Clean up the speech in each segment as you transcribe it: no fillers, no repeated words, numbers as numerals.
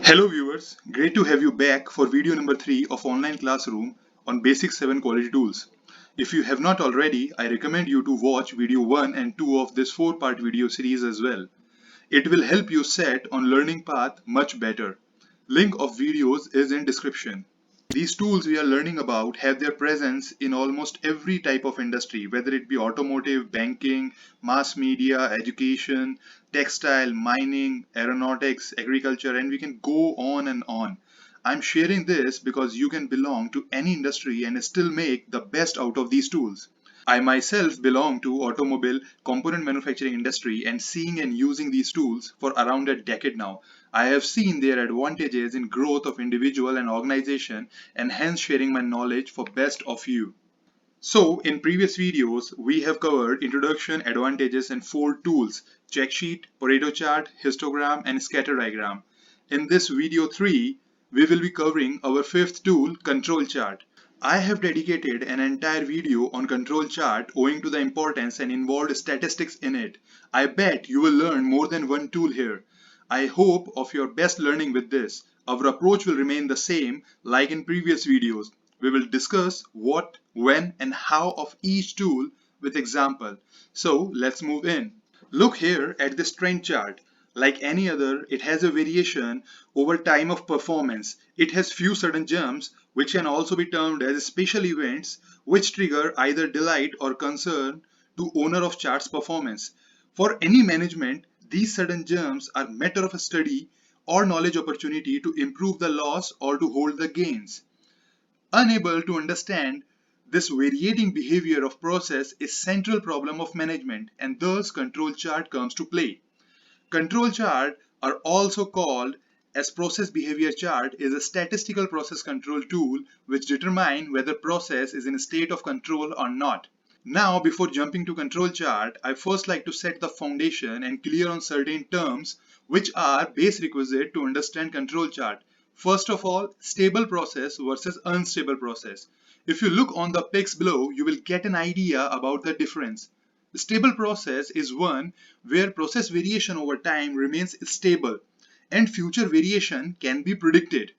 Hello viewers, great to have you back for video number 3 of online classroom on basic 7 quality tools. If you have not already, I recommend you to watch video 1 and 2 of this 4-part video series as well. It will help you set on learning path much better. Link of videos is in description. These tools we are learning about have their presence in almost every type of industry, whether it be automotive, banking, mass media, education, textile, mining, aeronautics, agriculture, and we can go on and on. I'm sharing this because you can belong to any industry and still make the best out of these tools. I myself belong to automobile component manufacturing industry and seeing and using these tools for around a decade now. I have seen their advantages in growth of individual and organization and hence sharing my knowledge for best of you. So in previous videos, we have covered introduction, advantages and 4 tools: check sheet, Pareto chart, histogram and scatter diagram. In this video 3, we will be covering our 5th tool, control chart. I have dedicated an entire video on control chart owing to the importance and involved statistics in it. I bet you will learn more than one tool here. I hope of your best learning with this. Our approach will remain the same like in previous videos. We will discuss what, when and how of each tool with example. So let's move in. Look here at this trend chart. Like any other, it has a variation over time of performance. It has few sudden jumps, which can also be termed as special events, which trigger either delight or concern to owner of chart's performance. For any management, these sudden jumps are matter of study or knowledge opportunity to improve the loss or to hold the gains. Unable to understand this varying behavior of process is central problem of management, and thus control chart comes to play. Control chart are also called as process behavior chart is a statistical process control tool which determine whether process is in a state of control or not. Now before jumping to control chart, I first like to set the foundation and clear on certain terms which are base requisite to understand control chart. First of all, stable process versus unstable process. If you look on the pics below, you will get an idea about the difference. The stable process is one where process variation over time remains stable and future variation can be predicted.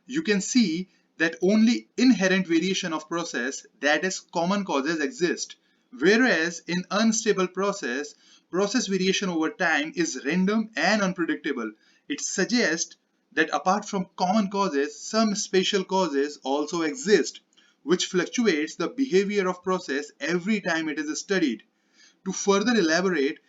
You can see that only inherent variation of process, that is common causes, exist. Whereas in unstable process, process variation over time is random and unpredictable. It suggests that apart from common causes, some special causes also exist, which fluctuates the behavior of process every time it is studied. To further elaborate,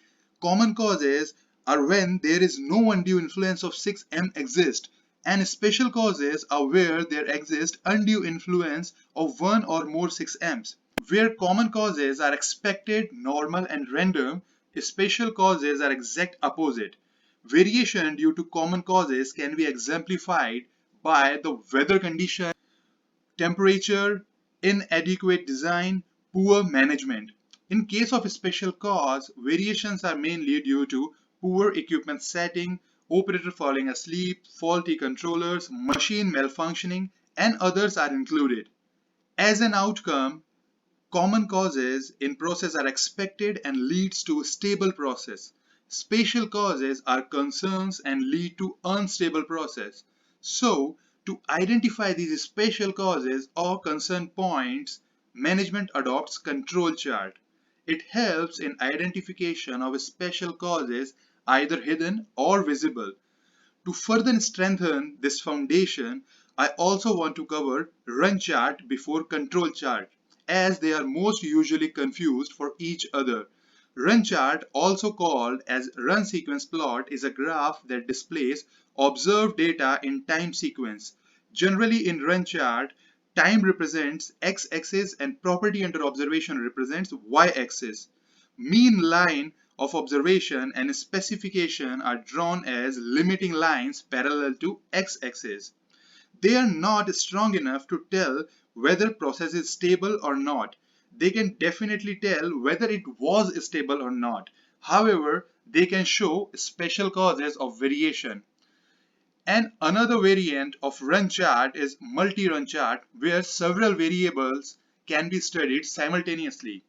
common causes are when there is no undue influence of 6M exist, and special causes are where there exists undue influence of one or more 6Ms. Where common causes are expected, normal and random, special causes are exact opposite. Variation due to common causes can be exemplified by the weather condition, temperature, inadequate design, poor management. In case of a special cause, variations are mainly due to poor equipment setting, operator falling asleep, faulty controllers, machine malfunctioning, and others are included. As an outcome, common causes in process are expected and leads to stable process. Special causes are concerns and lead to unstable process. So, to identify these special causes or concern points, management adopts control chart. It helps in identification of special causes either hidden or visible. To further strengthen this foundation, I also want to cover run chart before control chart, as they are most usually confused for each other. Run chart, also called as run sequence plot, is a graph that displays observed data in time sequence. Generally in run chart, time represents x-axis and property under observation represents y-axis. Mean line of observation and specification are drawn as limiting lines parallel to x-axis. They are not strong enough to tell whether process is stable or not. They can definitely tell whether it was stable or not. However, they can show special causes of variation. And another variant of run chart is multi-run chart, where several variables can be studied simultaneously.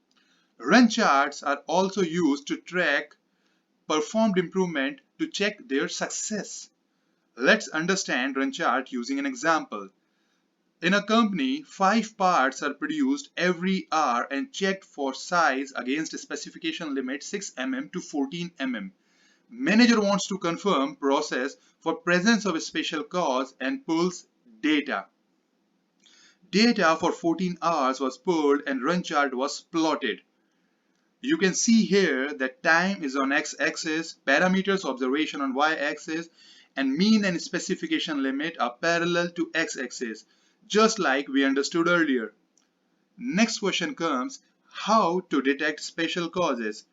Run charts are also used to track performed improvement to check their success. Let's understand run chart using an example. In a company, 5 parts are produced every hour and checked for size against a specification limit 6 mm to 14 mm. Manager wants to confirm process for presence of a special cause and pulls data. Data for 14 hours was pulled and run chart was plotted. You can see here that time is on x-axis, parameters observation on y-axis, and mean and specification limit are parallel to x-axis, just like we understood earlier. Next question comes, how to detect special causes,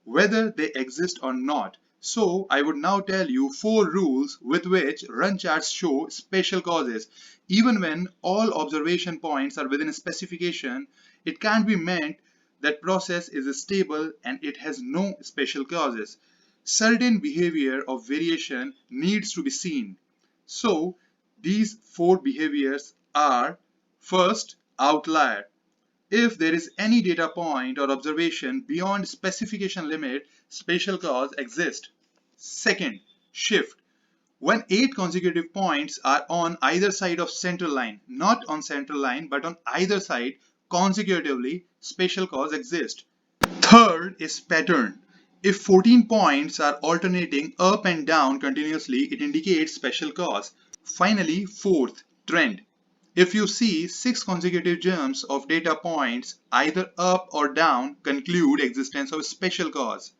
whether they exist or not. So I would now tell you 4 rules with which run charts show special causes. Even when all observation points are within a specification, it can't be meant that process is stable and it has no special causes. Certain behavior of variation needs to be seen. So these 4 behaviors are: first, outlier. If there is any data point or observation beyond specification limit, special cause exists. Second, shift. When 8 consecutive points are on either side of center line, not on center line but on either side consecutively, special cause exists. Third is pattern. If 14 points are alternating up and down continuously, it indicates special cause. Finally, fourth, trend. If you see 6 consecutive jumps of data points either up or down, conclude existence of special cause.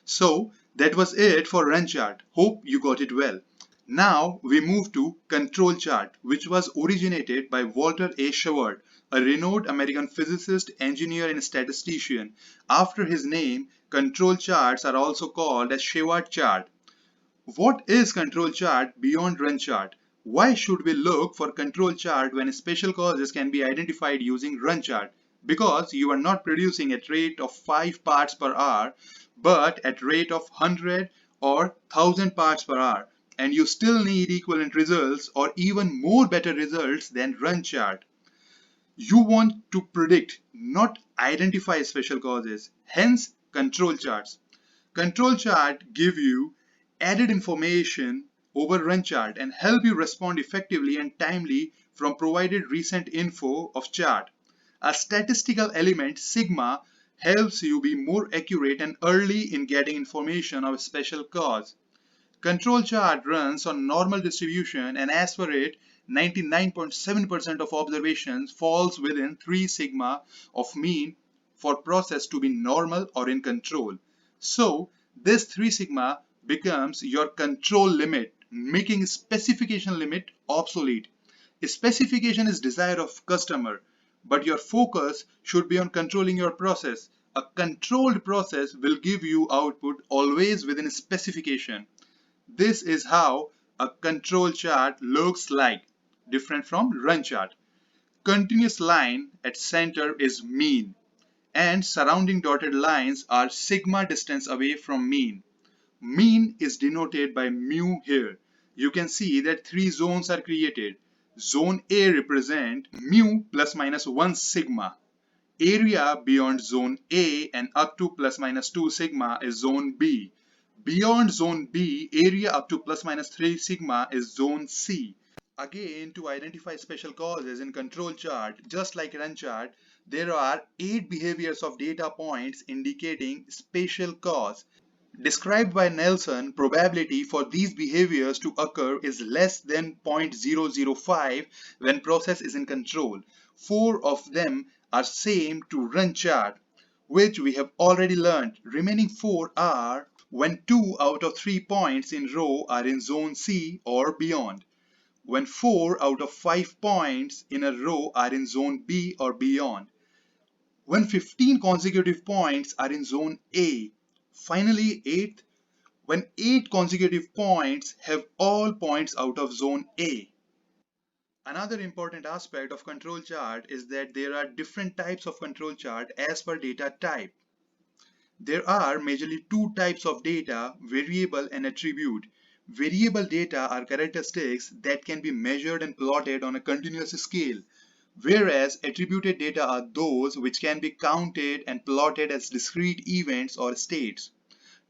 So that was it for run chart. Hope you got it well. Now we move to control chart, which was originated by Walter A. Shewhart, a renowned American physicist, engineer, and statistician. After his name, control charts are also called as Shewhart chart. What is control chart beyond run chart? Why should we look for control chart when special causes can be identified using run chart? Because you are not producing at rate of 5 parts per hour, but at rate of 100 or 1000 parts per hour, and you still need equivalent results or even more better results than run chart. You want to predict, not identify special causes. Hence, control charts. Control chart give you added information over run chart and help you respond effectively and timely from provided recent info of chart. A statistical element, sigma, helps you be more accurate and early in getting information of a special cause. Control chart runs on normal distribution, and as per it, 99.7% of observations falls within 3 sigma of mean for process to be normal or in control. So this 3 sigma becomes your control limit, making specification limit obsolete. A specification is desire of customer, but your focus should be on controlling your process. A controlled process will give you output always within a specification. This is how a control chart looks like, different from run chart. Continuous line at center is mean, and surrounding dotted lines are sigma distance away from mean. Mean is denoted by mu here. You can see that 3 zones are created. Zone A represent mu plus minus 1 sigma. Area beyond zone A and up to plus minus 2 sigma is zone B. Beyond zone B, area up to plus minus 3 sigma is zone C. Again, to identify special causes in control chart, just like run chart, there are 8 behaviors of data points indicating special cause. Described by Nelson, probability for these behaviors to occur is less than 0.005 when process is in control. 4 of them are same to run chart, which we have already learned. Remaining 4 are when 2 out of 3 points in row are in zone C or beyond, when 4 out of 5 points in a row are in zone B or beyond, when 15 consecutive points are in zone A. Finally, 8th, when 8 consecutive points have all points out of zone A. Another important aspect of control chart is that there are different types of control chart as per data type. There are majorly 2 types of data, variable and attribute. Variable data are characteristics that can be measured and plotted on a continuous scale, whereas attributed data are those which can be counted and plotted as discrete events or states.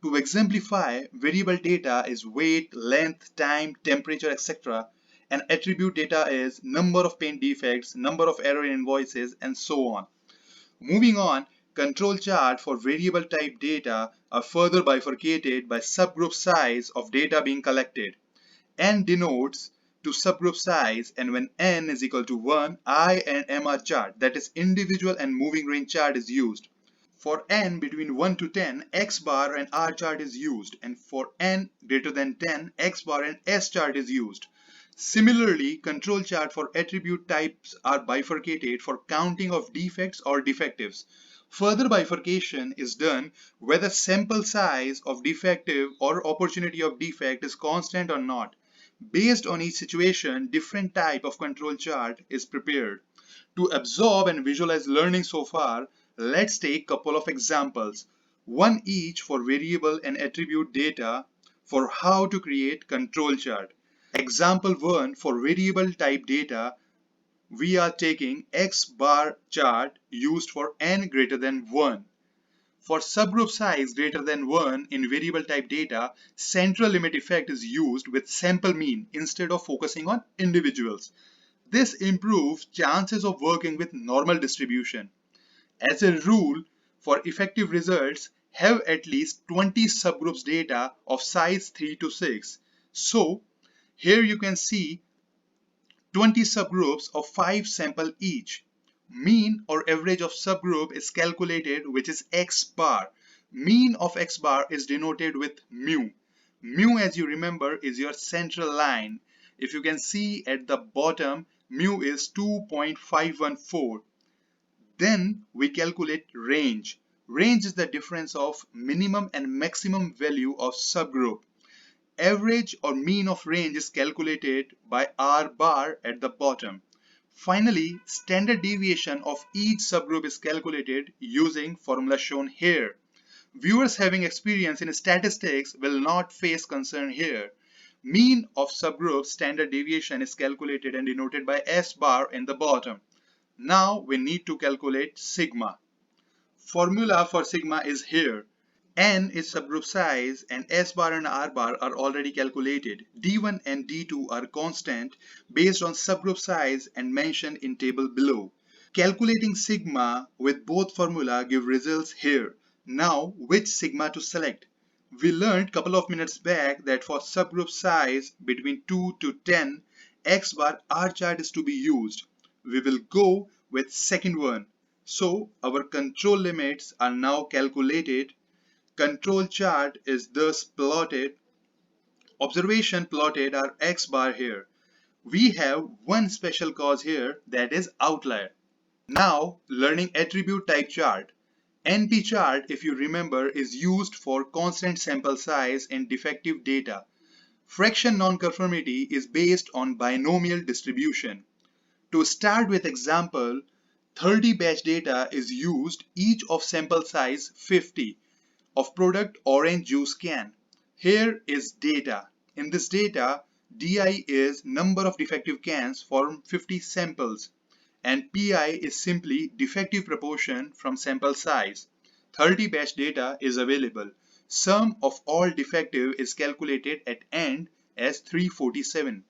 To exemplify, variable data is weight, length, time, temperature, etc. And attribute data is number of paint defects, number of error in invoices, and so on. Moving on, control chart for variable type data are further bifurcated by subgroup size of data being collected. N denotes to subgroup size, and when N is equal to 1, I and M are chart, that is individual and moving range chart is used. For n between 1 to 10, X bar and R chart is used, and for n greater than 10, X bar and S chart is used. Similarly, control chart for attribute types are bifurcated for counting of defects or defectives. Further bifurcation is done whether sample size of defective or opportunity of defect is constant or not. Based on each situation, different type of control chart is prepared. To absorb and visualize learning so far, let's take a couple of examples, one each for variable and attribute data for how to create control chart. Example 1 for variable type data, we are taking X bar chart used for n greater than 1. For subgroup size greater than 1 in variable type data, central limit effect is used with sample mean instead of focusing on individuals. This improves chances of working with normal distribution. As a rule, for effective results, have at least 20 subgroups data of size 3 to 6. So, here you can see 20 subgroups of 5 sample each. Mean or average of subgroup is calculated, which is X bar. Mean of X bar is denoted with mu. Mu, as you remember, is your central line. If you can see at the bottom, mu is 2.514. Then we calculate range. Range is the difference of minimum and maximum value of subgroup. Average or mean of range is calculated by R bar at the bottom. Finally, standard deviation of each subgroup is calculated using formula shown here. Viewers having experience in statistics will not face concern here. Mean of subgroup standard deviation is calculated and denoted by S bar in the bottom. Now we need to calculate sigma. Formula for sigma is here. N is subgroup size and S bar and R bar are already calculated. D1 and D2 are constant based on subgroup size and mentioned in table below. Calculating sigma with both formula give results here. Now which sigma to select? We learned couple of minutes back that for subgroup size between 2 to 10, X bar R chart is to be used. We will go with second one. So our control limits are now calculated. Control chart is thus plotted. Observation plotted are X bar here. We have one special cause here, that is outlier. Now learning attribute type chart. NP chart, if you remember, is used for constant sample size in defective data. Fraction nonconformity is based on binomial distribution. To start with example, 30 batch data is used, each of sample size 50 of product orange juice can. Here is data. In this data, DI is number of defective cans from 50 samples and PI is simply defective proportion from sample size. 30 batch data is available. Sum of all defective is calculated at end as 347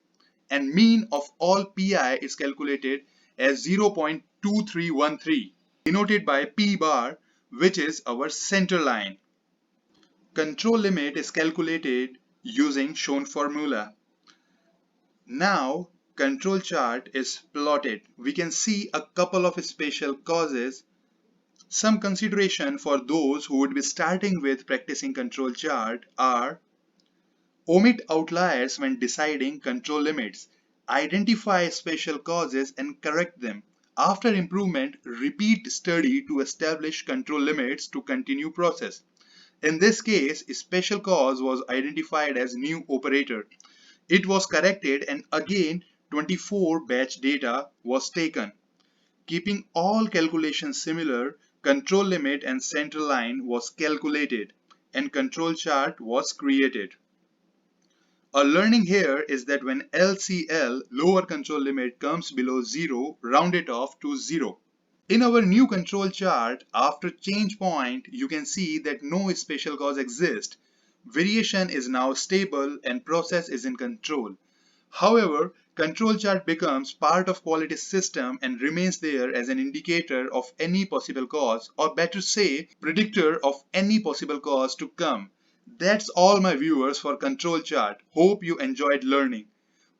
and mean of all PI is calculated as 0.2313 denoted by P bar, which is our center line. Control limit is calculated using shown formula. Now control chart is plotted. We can see a couple of special causes. Some consideration for those who would be starting with practicing control chart are: omit outliers when deciding control limits. Identify special causes and correct them. After improvement, repeat study to establish control limits to continue process. In this case, a special cause was identified as new operator. It was corrected and again 24 batch data was taken. Keeping all calculations similar, control limit and center line was calculated and control chart was created. A learning here is that when LCL, lower control limit, comes below 0, round it off to 0. In our new control chart, after change point, you can see that no special cause exists. Variation is now stable and process is in control. However, control chart becomes part of quality system and remains there as an indicator of any possible cause, or better say, predictor of any possible cause to come. That's all my viewers for control chart. Hope you enjoyed learning.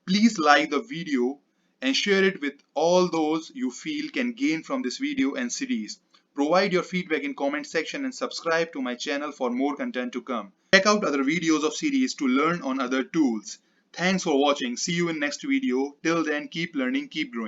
Please like the video and share it with all those you feel can gain from this video and series. Provide your feedback in comment section and subscribe to my channel for more content to come. Check out other videos of series to learn on other tools. Thanks for watching. See you in next video. Till then, keep learning, keep growing.